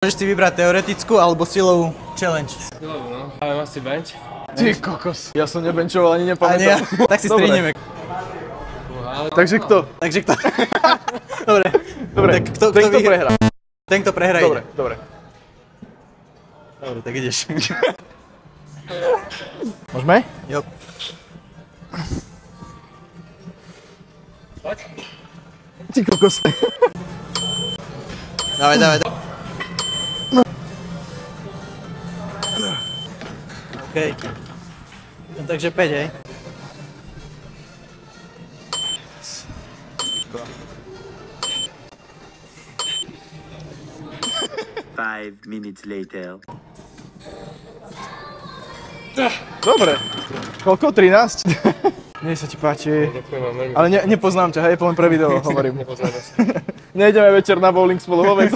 Môžeš si vybrať teoretickú alebo silovú challenge. Silovú, no. Ale asi bench. Ty kokos. Ja som nebenčoval, ani nepamätám. Tak si strihneme. Takže kto? Takže kto? Dobre. Dobre, Tak kto ten, kto vyhrá? prehrá. Ten, kto prehrá, Dobre, ide. dobre. Dobre, tak ideš. Môžeme? Jo. Ty kokos. Dávaj, dávaj, dávaj. OK. No, takže 5, hej. Five minutes later. Dobre. Koľko? 13? Mne sa ti páči. Ďakujem vám veľmi. Ale nepoznám ťa, hej, len pre video hovorím. Nepoznáme sa. Nejdeme večer na bowling spolu vôbec.